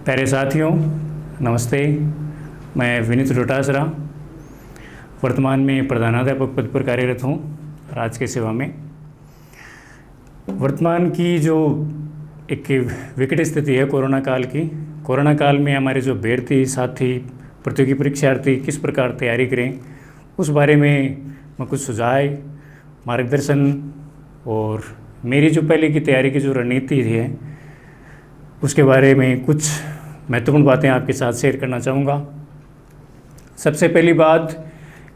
प्यारे साथियों, नमस्ते। मैं विनीत डोटासरा वर्तमान में प्रधानाध्यापक पद पर कार्यरत हूँ राज्य की सेवा में। वर्तमान की जो एक विकट स्थिति है कोरोना काल में हमारे जो अभ्यर्थी साथी प्रतियोगी परीक्षार्थी किस प्रकार तैयारी करें, उस बारे में मैं कुछ सुझाव, मार्गदर्शन और मेरी जो पहले की तैयारी की जो रणनीति है उसके बारे में कुछ महत्वपूर्ण बातें आपके साथ शेयर करना चाहूँगा। सबसे पहली बात,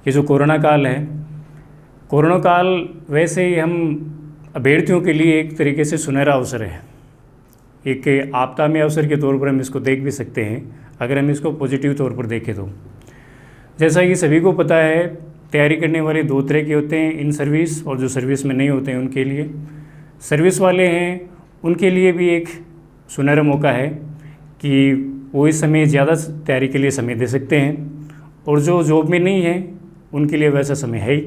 ये जो कोरोना काल है, कोरोना काल वैसे ही हम अभ्यर्थियों के लिए एक तरीके से सुनहरा अवसर है। एक आपदा में अवसर के तौर पर हम इसको देख भी सकते हैं अगर हम इसको पॉजिटिव तौर पर देखें तो। जैसा कि सभी को पता है, तैयारी करने वाले दो तरह के होते हैं, इन सर्विस और जो सर्विस में नहीं होते हैं उनके लिए। सर्विस वाले हैं उनके लिए भी एक सुनहरा मौका है कि वो इस समय ज़्यादा तैयारी के लिए समय दे सकते हैं, और जो जॉब में नहीं है उनके लिए वैसा समय है ही।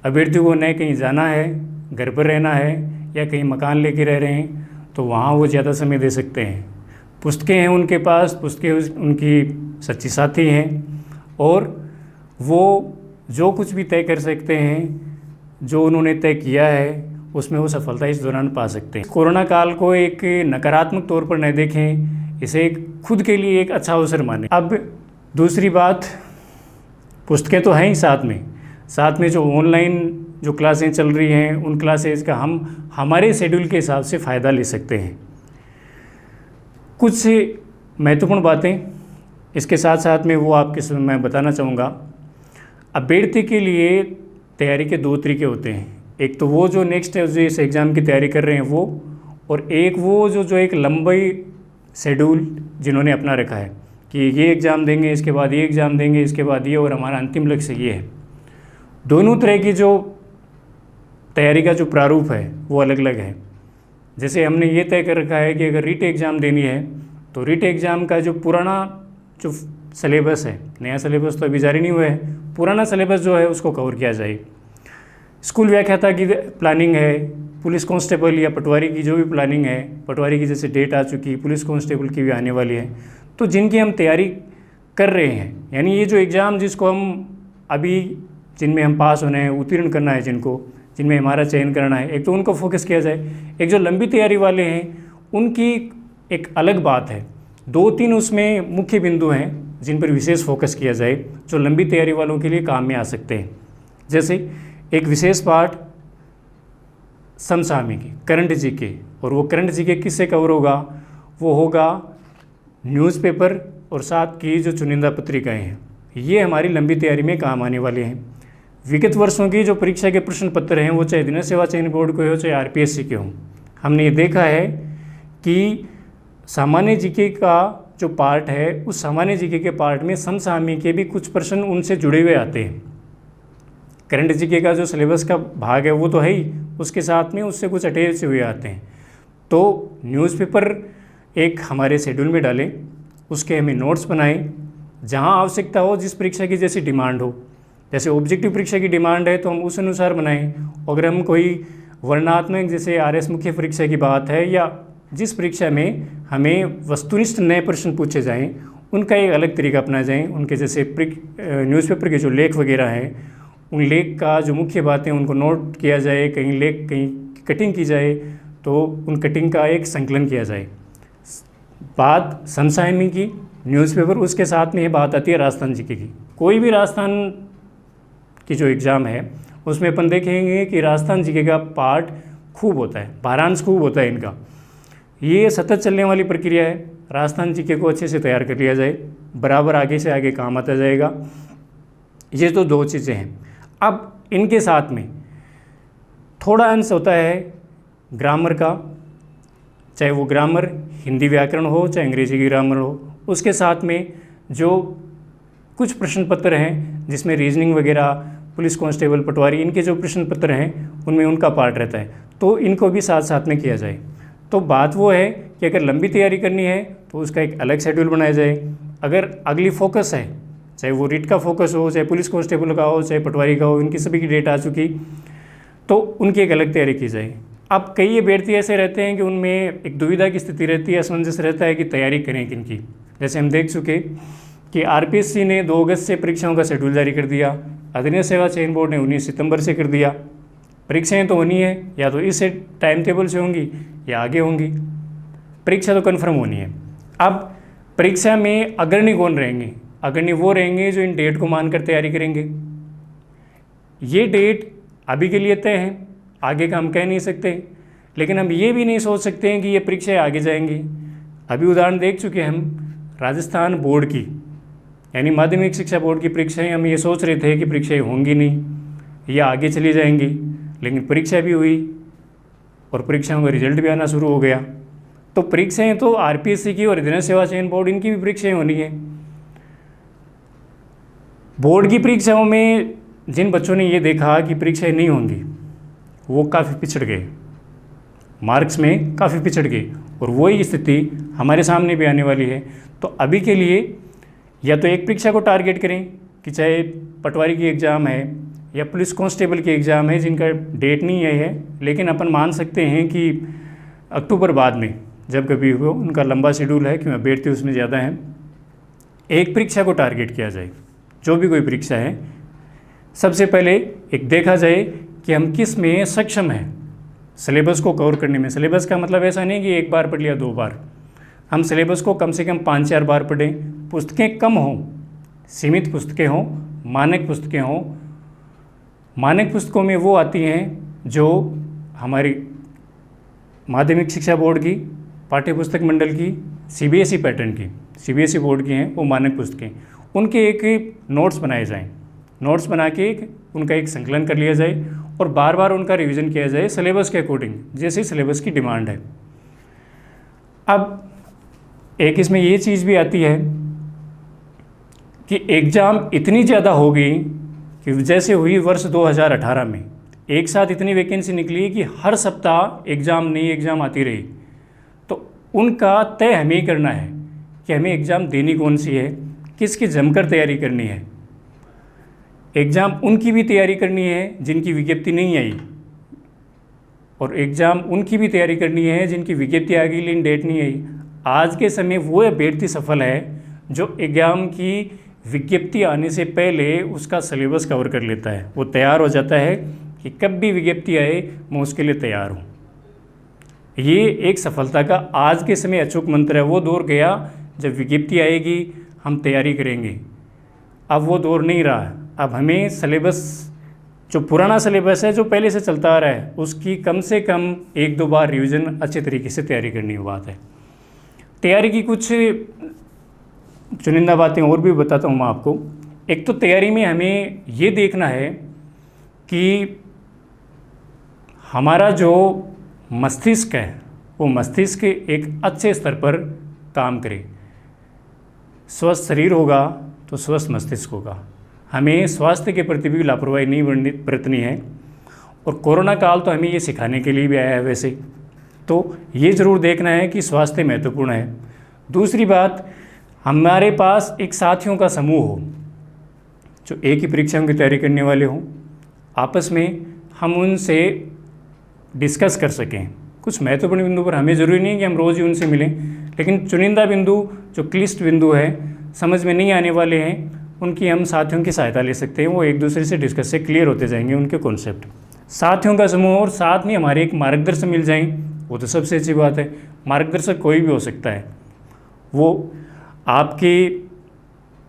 अभ्यर्थियों को न कहीं जाना है, घर पर रहना है या कहीं मकान लेके रह रहे हैं तो वहाँ वो ज़्यादा समय दे सकते हैं। पुस्तकें हैं उनके पास, पुस्तकें उनकी सच्ची साथी हैं और वो जो कुछ भी तय कर सकते हैं, जो उन्होंने तय किया है उसमें वो सफलता इस दौरान पा सकते हैं। कोरोना काल को एक नकारात्मक तौर पर न देखें, इसे एक खुद के लिए एक अच्छा अवसर मानें। अब दूसरी बात, पुस्तकें तो हैं ही साथ में जो ऑनलाइन जो क्लासें चल रही हैं उन क्लासेस का हम हमारे शेड्यूल के हिसाब से फ़ायदा ले सकते हैं। कुछ महत्वपूर्ण बातें इसके साथ साथ में वो आपके मैं बताना चाहूँगा। अभ्यर्थी के लिए तैयारी के दो तरीके होते हैं, एक तो वो जो नेक्स्ट जो इस एग्ज़ाम की तैयारी कर रहे हैं वो, और एक वो जो एक लंबी शेड्यूल जिन्होंने अपना रखा है कि ये एग्ज़ाम देंगे, इसके बाद ये एग्ज़ाम देंगे, इसके बाद ये, और हमारा अंतिम लक्ष्य ये है। दोनों तरह की जो तैयारी का जो प्रारूप है वो अलग अलग है। जैसे हमने ये तय कर रखा है कि अगर रीट एग्ज़ाम देनी है तो रीट एग्ज़ाम का जो पुराना जो सिलेबस है, नया सिलेबस तो अभी जारी नहीं हुआ है, पुराना सिलेबस जो है उसको कवर किया जाए। स्कूल व्याख्याता की प्लानिंग है, पुलिस कांस्टेबल या पटवारी की जो भी प्लानिंग है, पटवारी की जैसे डेट आ चुकी, पुलिस कांस्टेबल की भी आने वाली है, तो जिनकी हम तैयारी कर रहे हैं, यानी ये जो एग्ज़ाम जिसको हम अभी जिनमें हम पास होना है, उत्तीर्ण करना है, जिनमें हमारा चयन करना है, एक तो उनको फोकस किया जाए। एक जो लंबी तैयारी वाले हैं उनकी एक अलग बात है, 2-3 उसमें मुख्य बिंदु हैं जिन पर विशेष फोकस किया जाए जो लंबी तैयारी वालों के लिए काम में आ सकते हैं। जैसे एक विशेष पार्ट समसामयिकी, करंट जीके, और वो करंट जीके किससे कवर होगा? वो होगा न्यूज़पेपर और साथ की जो चुनिंदा पत्रिकाएं हैं, ये हमारी लंबी तैयारी में काम आने वाले हैं। विगत वर्षों की जो परीक्षा के प्रश्न पत्र हैं, वो चाहे दिनश सेवा चयन बोर्ड के हो चाहे आरपीएससी के हों, हमने ये देखा है कि सामान्य जीके का जो पार्ट है, उस सामान्य जीके के पार्ट में समसामयिक के भी कुछ प्रश्न उनसे जुड़े हुए आते हैं। करंट जीके का जो सिलेबस का भाग है वो तो है ही, उसके साथ में उससे कुछ अटैच हुए आते हैं। तो न्यूज़पेपर एक हमारे शेड्यूल में डालें, उसके हमें नोट्स बनाएं, जहां आवश्यकता हो, जिस परीक्षा की जैसी डिमांड हो। जैसे ऑब्जेक्टिव परीक्षा की डिमांड है तो हम उस अनुसार बनाएं। अगर हम कोई वर्णनात्मक जैसे आरएस मुख्य परीक्षा की बात है, या जिस परीक्षा में हमें वस्तुनिष्ठ नए प्रश्न पूछे जाएँ, उनका एक अलग तरीका अपना जाएँ। उनके जैसे न्यूज़पेपर के जो लेख वगैरह हैं, उन लेख का जो मुख्य बातें उनको नोट किया जाए, कहीं लेख कहीं कटिंग की जाए तो उन कटिंग का एक संकलन किया जाए। बात समसामयिक की, न्यूज़पेपर, उसके साथ में ये बात आती है राजस्थान जीके की। कोई भी राजस्थान की जो एग्ज़ाम है उसमें अपन देखेंगे कि राजस्थान जीके का पार्ट खूब होता है, भारांश खूब होता है इनका। ये सतत चलने वाली प्रक्रिया है। राजस्थान जीके को अच्छे से तैयार कर लिया जाए, बराबर आगे से आगे काम आता जाएगा। ये तो दो चीज़ें हैं। अब इनके साथ में थोड़ा अंश होता है ग्रामर का, चाहे वो ग्रामर हिंदी व्याकरण हो चाहे अंग्रेजी की ग्रामर हो। उसके साथ में जो कुछ प्रश्न पत्र हैं जिसमें रीजनिंग वगैरह, पुलिस कांस्टेबल, पटवारी, इनके जो प्रश्न पत्र हैं उनमें उनका पार्ट रहता है, तो इनको भी साथ साथ में किया जाए। तो बात वो है कि अगर लंबी तैयारी करनी है तो उसका एक अलग शेड्यूल बनाया जाए। अगर अगली फोकस है, चाहे वो रीट का फोकस हो, चाहे पुलिस कांस्टेबल का हो, चाहे पटवारी का हो, इनकी सभी की डेट आ चुकी, तो उनकी एक अलग तैयारी की जाए। अब कई अभ्यर्थी ऐसे रहते हैं कि उनमें एक दुविधा की स्थिति रहती है, असमंजस रहता है कि तैयारी करें किन की। जैसे हम देख चुके कि आरपीएससी ने 2 अगस्त से परीक्षाओं का शेड्यूल जारी कर दिया, अधीनस्थ सेवा चयन बोर्ड ने 19 सितंबर से कर दिया। परीक्षाएं तो होनी है, या तो इस टाइम टेबल से होंगी या आगे होंगी, परीक्षा तो कन्फर्म होनी है। अब परीक्षा में अग्रणी कौन रहेंगे? अग्रणी वो रहेंगे जो इन डेट को मानकर तैयारी करेंगे। ये डेट अभी के लिए तय है, आगे का हम कह नहीं सकते, लेकिन हम ये भी नहीं सोच सकते हैं कि ये परीक्षाएं आगे जाएंगी। अभी उदाहरण देख चुके हैं हम राजस्थान बोर्ड की, यानी माध्यमिक शिक्षा बोर्ड की परीक्षाएं, हम ये सोच रहे थे कि परीक्षाएं होंगी नहीं या आगे चली जाएंगी, लेकिन परीक्षा भी हुई और परीक्षाओं का रिजल्ट भी आना शुरू हो गया। तो परीक्षाएं तो आरपीएससी की और अधीनस्थ सेवा चयन बोर्ड, इनकी भी परीक्षाएं होनी है। बोर्ड की परीक्षाओं में जिन बच्चों ने ये देखा कि परीक्षाएं नहीं होंगी, वो काफ़ी पिछड़ गए, मार्क्स में काफ़ी पिछड़ गए, और वही स्थिति हमारे सामने भी आने वाली है। तो अभी के लिए या तो एक परीक्षा को टारगेट करें कि चाहे पटवारी की एग्ज़ाम है या पुलिस कांस्टेबल की एग्ज़ाम है, जिनका डेट नहीं है, लेकिन अपन मान सकते हैं कि अक्टूबर बाद में जब कभी हो, उनका लंबा शेड्यूल है क्योंकि अभ्यर्थी उसमें ज़्यादा हैं। एक परीक्षा को टारगेट किया जाए, जो भी कोई परीक्षा है, सबसे पहले एक देखा जाए कि हम किस में सक्षम हैं सिलेबस को कवर करने में। सिलेबस का मतलब ऐसा नहीं कि एक बार पढ़ लिया 2 बार, हम सिलेबस को कम से कम 5-4 बार पढ़ें। पुस्तकें कम हों, सीमित पुस्तकें हों, मानक पुस्तकें हों। मानक पुस्तकों में वो आती हैं जो हमारी माध्यमिक शिक्षा बोर्ड की, पाठ्य पुस्तक मंडल की, सीबीएसई पैटर्न की, सीबीएसई बोर्ड की हैं वो मानक पुस्तकें, उनके एक नोट्स बनाए जाएं। नोट्स बना के उनका एक संकलन कर लिया जाए और बार बार उनका रिवीजन किया जाए सिलेबस के अकॉर्डिंग, जैसे सिलेबस की डिमांड है। अब एक इसमें ये चीज़ भी आती है कि एग्ज़ाम इतनी ज़्यादा हो गई कि जैसे हुई वर्ष 2018 में, एक साथ इतनी वैकेंसी निकली कि हर सप्ताह एग्ज़ाम, नई एग्ज़ाम आती रही। तो उनका तय हमें ही करना है कि हमें एग्ज़ाम देनी कौन सी है, किसकी जमकर तैयारी करनी है। एग्ज़ाम उनकी भी तैयारी करनी है जिनकी विज्ञप्ति नहीं आई, और एग्ज़ाम उनकी भी तैयारी करनी है जिनकी विज्ञप्ति आ गई लेकिन डेट नहीं आई। आज के समय वो अभ्यर्थी सफल है जो एग्ज़ाम की विज्ञप्ति आने से पहले उसका सिलेबस कवर कर लेता है। वो तैयार हो जाता है कि कब भी विज्ञप्ति आए मैं उसके लिए तैयार हूँ। ये एक सफलता का आज के समय अचूक मंत्र है। वो दौर गया जब विज्ञप्ति आएगी हम तैयारी करेंगे, अब वो दौर नहीं रहा। अब हमें सिलेबस, जो पुराना सिलेबस है जो पहले से चलता आ रहा है, उसकी कम से कम 1-2 बार रिवीजन अच्छे तरीके से तैयारी करनी बात है। तैयारी की कुछ चुनिंदा बातें और भी बताता हूँ मैं आपको। एक तो तैयारी में हमें ये देखना है कि हमारा जो मस्तिष्क है वो मस्तिष्क एक अच्छे स्तर पर काम करे। स्वस्थ शरीर होगा तो स्वस्थ मस्तिष्क होगा। हमें स्वास्थ्य के प्रति भी लापरवाही नहीं बरतनी है, और कोरोना काल तो हमें ये सिखाने के लिए भी आया है वैसे, तो ये ज़रूर देखना है कि स्वास्थ्य महत्वपूर्ण है। दूसरी बात, हमारे पास एक साथियों का समूह हो जो एक ही परीक्षाओं की तैयारी करने वाले हों, आपस में हम उनसे डिस्कस कर सकें। कुछ महत्वपूर्ण बिंदु पर हमें ज़रूरी नहीं है कि हम रोज़ ही उनसे मिलें, लेकिन चुनिंदा बिंदु जो क्लिष्ट बिंदु है, समझ में नहीं आने वाले हैं, उनकी हम साथियों की सहायता ले सकते हैं। वो एक दूसरे से डिस्कस से क्लियर होते जाएंगे उनके कॉन्सेप्ट। साथियों का समूह और साथ में हमारे एक मार्गदर्शक मिल जाएं, वो तो सबसे अच्छी बात है। मार्गदर्शक कोई भी हो सकता है, वो आपकी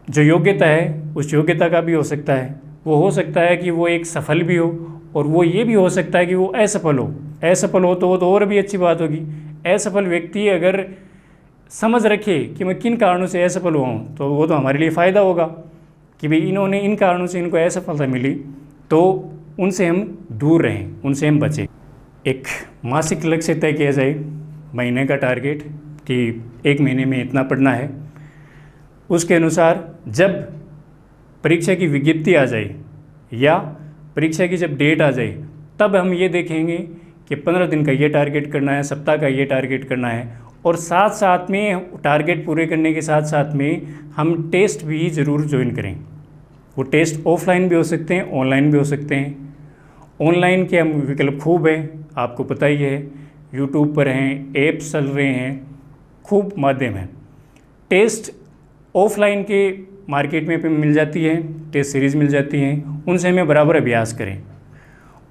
जो योग्यता है उस योग्यता का भी हो सकता है। वो हो सकता है कि वो एक सफल भी हो, और वो ये भी हो सकता है कि वो असफल हो। असफल हो तो वो तो और भी अच्छी बात होगी। असफल व्यक्ति अगर समझ रखे कि मैं किन कारणों से असफल हुआ हूँ, तो वो तो हमारे लिए फ़ायदा होगा कि भाई इन्होंने इन कारणों से इनको असफलता मिली, तो उनसे हम दूर रहें, उनसे हम बचें। एक मासिक लक्ष्य तय किया जाए, महीने का टारगेट कि 1 महीने में इतना पढ़ना है। उसके अनुसार जब परीक्षा की विज्ञप्ति आ जाए या परीक्षा की जब डेट आ जाए, तब हम ये देखेंगे कि 15 दिन का ये टारगेट करना है, सप्ताह का ये टारगेट करना है, और साथ साथ में टारगेट पूरे करने के साथ साथ में हम टेस्ट भी ज़रूर ज्वाइन करें। वो टेस्ट ऑफलाइन भी हो सकते हैं, ऑनलाइन भी हो सकते हैं। ऑनलाइन के हम विकल्प खूब हैं, आपको पता ही है, यूट्यूब पर हैं, ऐप्स चल रहे हैं, खूब माध्यम है। टेस्ट ऑफलाइन के मार्केट में मिल जाती है, टेस्ट सीरीज़ मिल जाती हैं, उनसे हमें बराबर अभ्यास करें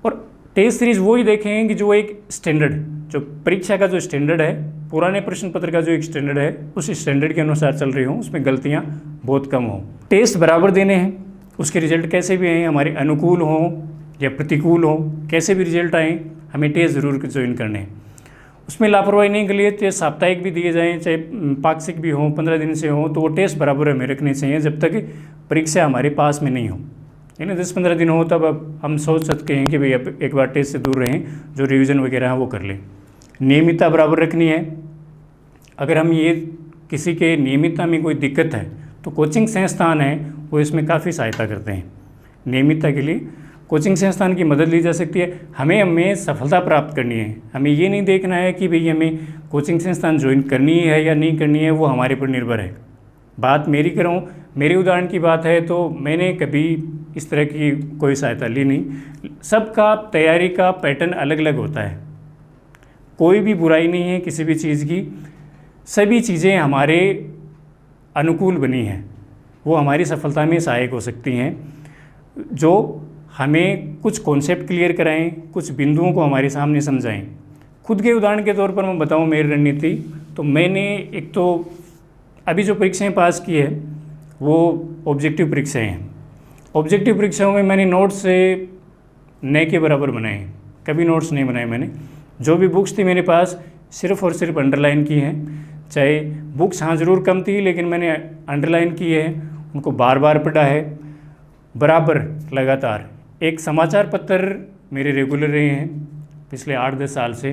और टेस्ट सीरीज़ वही देखें कि जो एक स्टैंडर्ड, जो परीक्षा का जो स्टैंडर्ड है, पुराने प्रश्न पत्र का जो एक स्टैंडर्ड है, उस स्टैंडर्ड के अनुसार चल रही हो, उसमें गलतियां बहुत कम हो। टेस्ट बराबर देने हैं, उसके रिजल्ट कैसे भी आए, हमारे अनुकूल हों या प्रतिकूल हो, कैसे भी रिजल्ट आए, हमें टेस्ट ज़रूर ज्वाइन करने हैं। उसमें लापरवाही नहीं करिए, चाहे साप्ताहिक भी दिए जाएँ, चाहे पाक्षिक भी हों, 15 दिन से हों, तो वो टेस्ट बराबर हमें रखने चाहिए जब तक परीक्षा हमारे पास में नहीं हो। है ना, 10-15 दिन हो तब अब हम सोच सकते हैं कि भाई अब एक बार टेस्ट से दूर रहें, जो रिवीजन वगैरह है वो कर लें। नियमितता बराबर रखनी है। अगर हम ये किसी के नियमितता में कोई दिक्कत है तो कोचिंग संस्थान है वो इसमें काफ़ी सहायता करते हैं। नियमितता के लिए कोचिंग संस्थान की मदद ली जा सकती है। हमें सफलता प्राप्त करनी है, हमें ये नहीं देखना है कि भाई हमें कोचिंग संस्थान ज्वाइन करनी है या नहीं करनी है, वो हमारे पर निर्भर है। बात मेरी करूँ, मेरे उदाहरण की बात है तो मैंने कभी इस तरह की कोई सहायता ली नहीं। सबका तैयारी का पैटर्न अलग अलग होता है, कोई भी बुराई नहीं है किसी भी चीज़ की, सभी चीज़ें हमारे अनुकूल बनी हैं, वो हमारी सफलता में सहायक हो सकती हैं। जो हमें कुछ कॉन्सेप्ट क्लियर कराएं, कुछ बिंदुओं को हमारे सामने समझाएं। खुद के उदाहरण के तौर पर मैं बताऊं मेरी रणनीति, तो मैंने एक तो अभी जो परीक्षाएं पास की है वो ऑब्जेक्टिव परीक्षाएं हैं। ऑब्जेक्टिव परीक्षाओं में मैंने नोट्स से न के बराबर बनाए हैं, कभी नोट्स नहीं बनाए मैंने। जो भी बुक्स थी मेरे पास सिर्फ़ और सिर्फ अंडरलाइन की हैं, चाहे बुक्स हाँ ज़रूर कम थी लेकिन मैंने अंडरलाइन की है, उनको बार बार पढ़ा है बराबर लगातार। एक समाचार पत्र मेरे रेगुलर रहे हैं पिछले 8-10 साल से,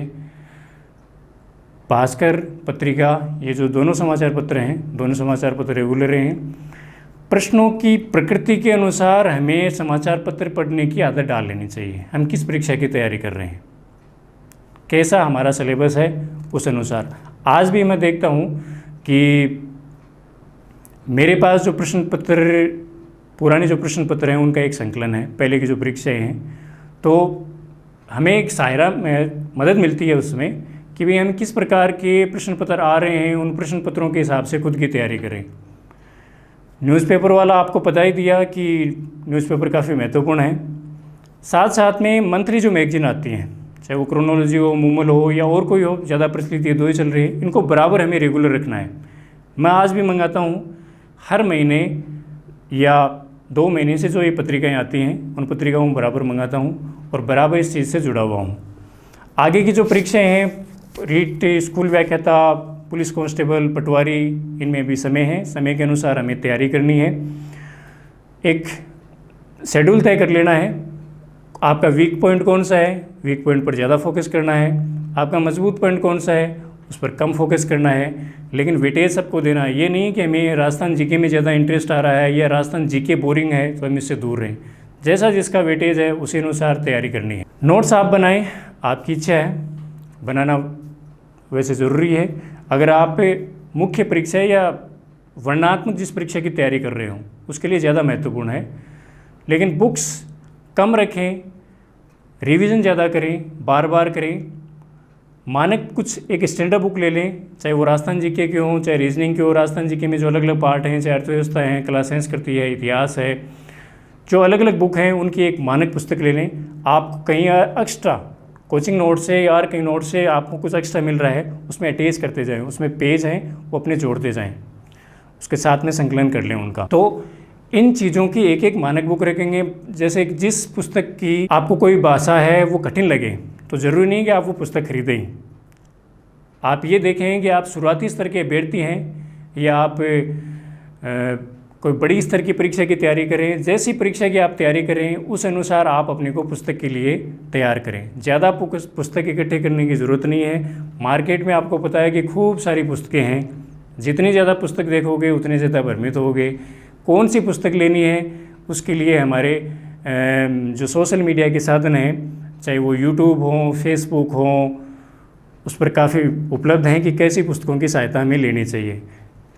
भास्कर पत्रिका, ये जो दोनों समाचार पत्र हैं, दोनों समाचार पत्र रेगुलर रहे हैं। प्रश्नों की प्रकृति के अनुसार हमें समाचार पत्र पढ़ने की आदत डाल लेनी चाहिए। हम किस परीक्षा की तैयारी कर रहे हैं, कैसा हमारा सिलेबस है, उस अनुसार। आज भी मैं देखता हूँ कि मेरे पास जो प्रश्न पत्र, पुराने जो प्रश्न पत्र हैं उनका एक संकलन है, पहले की जो परीक्षाएं हैं, तो हमें एक सहायता मदद मिलती है उसमें कि भाई हम किस प्रकार के प्रश्न पत्र आ रहे हैं, उन प्रश्न पत्रों के हिसाब से खुद की तैयारी करें। न्यूज़पेपर वाला आपको बता ही दिया कि न्यूज़पेपर काफ़ी महत्वपूर्ण है। साथ साथ में मंथली जो मैगजीन आती हैं, चाहे वो क्रोनोलॉजी हो, मूमल हो या और कोई हो, ज़्यादा प्रचलित ये दो ही चल रही है, इनको बराबर हमें रेगुलर रखना है। मैं आज भी मंगाता हूँ, हर महीने या 2 महीने से जो ये पत्रिकाएँ आती हैं उन पत्रिकाओं को बराबर मंगाता हूँ और बराबर इस चीज़ से जुड़ा हुआ हूँ। आगे की जो परीक्षाएँ हैं, रीट, स्कूल व्याख्याता, पुलिस कांस्टेबल, पटवारी, इनमें भी समय है, समय के अनुसार हमें तैयारी करनी है। एक शेड्यूल तय कर लेना है, आपका वीक पॉइंट कौन सा है, वीक पॉइंट पर ज़्यादा फोकस करना है, आपका मजबूत पॉइंट कौन सा है, उस पर कम फोकस करना है। लेकिन वेटेज सबको देना है, ये नहीं कि हमें राजस्थान जीके में ज़्यादा इंटरेस्ट आ रहा है या राजस्थान जीके बोरिंग है तो हम इससे दूर रहें। जैसा जिसका वेटेज है उसी अनुसार तैयारी करनी है। नोट्स आप बनाएं, आपकी इच्छा है, बनाना वैसे ज़रूरी है। अगर आप मुख्य परीक्षा या वर्णनात्मक जिस परीक्षा की तैयारी कर रहे हो उसके लिए ज़्यादा महत्वपूर्ण है, लेकिन बुक्स कम रखें, रिवीजन ज़्यादा करें, बार बार करें। मानक कुछ एक स्टैंडर्ड बुक ले लें, चाहे वो राजस्थान जीके के हों, चाहे रीजनिंग के हो। राजस्थान जीके में जो अलग अलग पार्ट हैं, चाहे अर्थव्यवस्था है, क्लास साइंस करती है, इतिहास है, जो अलग अलग बुक हैं उनकी एक मानक पुस्तक ले लें। आप कहीं एक्स्ट्रा कोचिंग नोट से या कहीं नोट से आपको कुछ एक्स्ट्रा मिल रहा है उसमें अटैच करते जाएं, उसमें पेज हैं वो अपने जोड़ते जाएं, उसके साथ में संकलन कर लें उनका। तो इन चीज़ों की एक एक मानक बुक रखेंगे। जैसे जिस पुस्तक की आपको कोई भाषा है वो कठिन लगे तो ज़रूरी नहीं कि आप वो पुस्तक खरीदें। आप ये देखें कि आप शुरुआती स्तर के अभ्यर्थी हैं या आप कोई बड़ी स्तर की परीक्षा की तैयारी करें। जैसी परीक्षा की आप तैयारी करें उस अनुसार आप अपने को पुस्तक के लिए तैयार करें। ज़्यादा पुस्तक इकट्ठे करने की ज़रूरत नहीं है। मार्केट में आपको पता है कि खूब सारी पुस्तकें हैं, जितनी ज़्यादा पुस्तक देखोगे उतने ज़्यादा भ्रमित होगे। कौन सी पुस्तक लेनी है उसके लिए हमारे जो सोशल मीडिया के साधन हैं, चाहे वो यूट्यूब हो, फेसबुक हो, उस पर काफ़ी उपलब्ध हैं कि कैसी पुस्तकों की सहायता हमें लेनी चाहिए।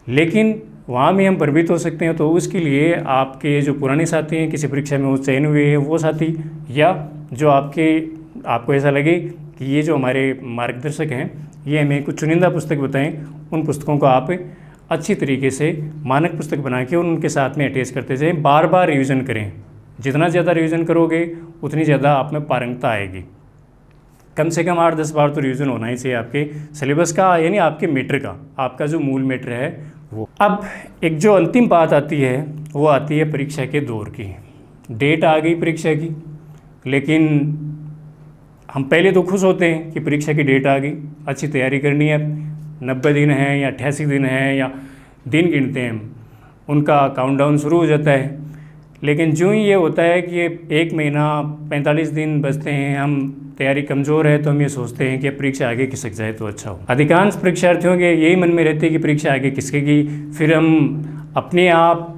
लेकिन वहाँ भी हम भ्रमित हो सकते हैं, तो उसके लिए आपके जो पुराने साथी हैं, किसी परीक्षा में वो चयन हुए हैं वो साथी, या जो आपको ऐसा लगे कि ये जो हमारे मार्गदर्शक हैं ये हमें कुछ चुनिंदा पुस्तक बताएं, उन पुस्तकों को आप अच्छी तरीके से मानक पुस्तक बना के उनके साथ में अटैच करते जाएं। बार बार रिवीजन करें, जितना ज़्यादा रिवीजन करोगे उतनी ज़्यादा आप में पारंगता आएगी। कम से कम 8-10 बार तो रिवीजन होना ही चाहिए आपके सिलेबस का, यानी आपके मैटर का, आपका जो मूल मैटर है वो। अब एक जो अंतिम बात आती है वो आती है परीक्षा के दौर की। डेट आ गई परीक्षा की, लेकिन हम पहले तो खुश होते हैं कि परीक्षा की डेट आ गई, अच्छी तैयारी करनी है, 90 दिन है या 88 दिन है या दिन गिनते हैं हम, उनका काउंटडाउन शुरू हो जाता है। लेकिन जो ही ये होता है कि 1 महीना 45 दिन बचते हैं, हम तैयारी कमज़ोर है, तो हम ये सोचते हैं कि परीक्षा आगे खिसक जाए तो अच्छा हो। अधिकांश परीक्षार्थियों के यही मन में रहते हैं कि परीक्षा आगे खिसकेगी, फिर हम अपने आप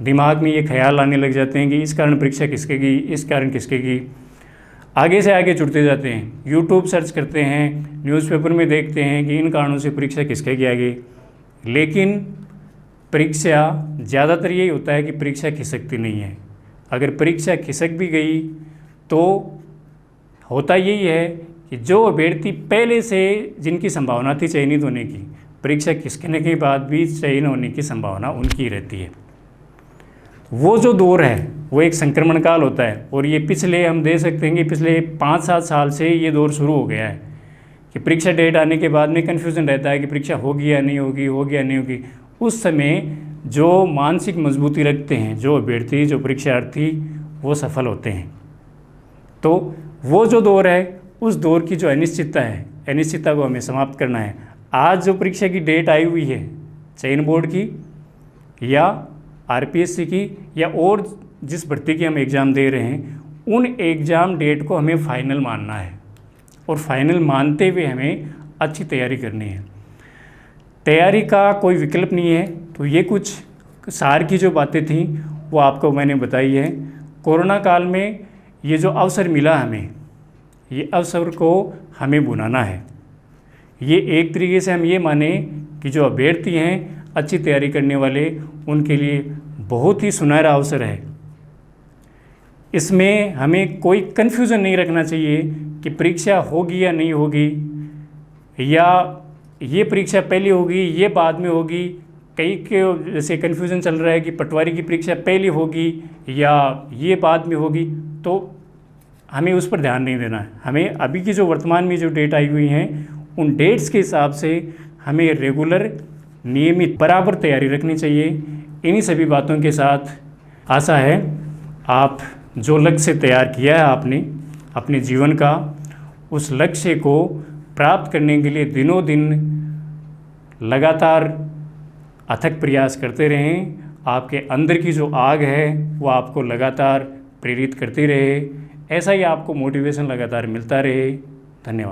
दिमाग में ये ख्याल आने लग जाते हैं कि इस कारण परीक्षा खिसकेगी, इस कारण खिसकेगी, आगे से आगे जुड़ते जाते हैं। यूट्यूब सर्च करते हैं, न्यूज़पेपर में देखते हैं कि इन कारणों से परीक्षा खिसकेगी आगे। लेकिन परीक्षा ज़्यादातर यही होता है कि परीक्षा खिसकती नहीं है। अगर परीक्षा खिसक भी गई तो होता यही है कि जो अभ्यर्थी पहले से जिनकी संभावना थी चयनित होने की, परीक्षा खिसकने के बाद भी चयन होने की संभावना उनकी रहती है। वो जो दौर है वो एक संक्रमण काल होता है, और ये पिछले हम दे सकते हैं कि पिछले 5-7 साल से ये दौर शुरू हो गया है कि परीक्षा डेट आने के बाद में कन्फ्यूज़न रहता है कि परीक्षा होगी या नहीं होगी, होगी या नहीं होगी। उस समय जो मानसिक मजबूती रखते हैं जो अभ्यर्थी, जो परीक्षार्थी, वो सफल होते हैं। तो वो जो दौर है, उस दौर की जो अनिश्चितता है, अनिश्चितता को हमें समाप्त करना है। आज जो परीक्षा की डेट आई हुई है चयन बोर्ड की या आरपीएससी की या और जिस भर्ती की हम एग्ज़ाम दे रहे हैं, उन एग्ज़ाम डेट को हमें फाइनल मानना है, और फाइनल मानते हुए हमें अच्छी तैयारी करनी है। तैयारी का कोई विकल्प नहीं है। तो ये कुछ सार की जो बातें थी वो आपको मैंने बताई है। कोरोना काल में ये जो अवसर मिला हमें, ये अवसर को हमें बुनाना है। ये एक तरीके से हम ये माने कि जो अभ्यर्थी हैं अच्छी तैयारी करने वाले, उनके लिए बहुत ही सुनहरा अवसर है। इसमें हमें कोई कन्फ्यूज़न नहीं रखना चाहिए कि परीक्षा होगी या नहीं होगी, या ये परीक्षा पहले होगी ये बाद में होगी। कई के जैसे कन्फ्यूज़न चल रहा है कि पटवारी की परीक्षा पहले होगी या ये बाद में होगी, तो हमें उस पर ध्यान नहीं देना है। हमें अभी की जो वर्तमान में जो डेट आई हुई हैं, उन डेट्स के हिसाब से हमें रेगुलर, नियमित, बराबर तैयारी रखनी चाहिए। इन्हीं सभी बातों के साथ आशा है आप जो लक्ष्य तैयार किया है आपने अपने जीवन का, उस लक्ष्य को प्राप्त करने के लिए दिनों दिन लगातार अथक प्रयास करते रहें। आपके अंदर की जो आग है वो आपको लगातार प्रेरित करती रहे, ऐसा ही आपको मोटिवेशन लगातार मिलता रहे। धन्यवाद।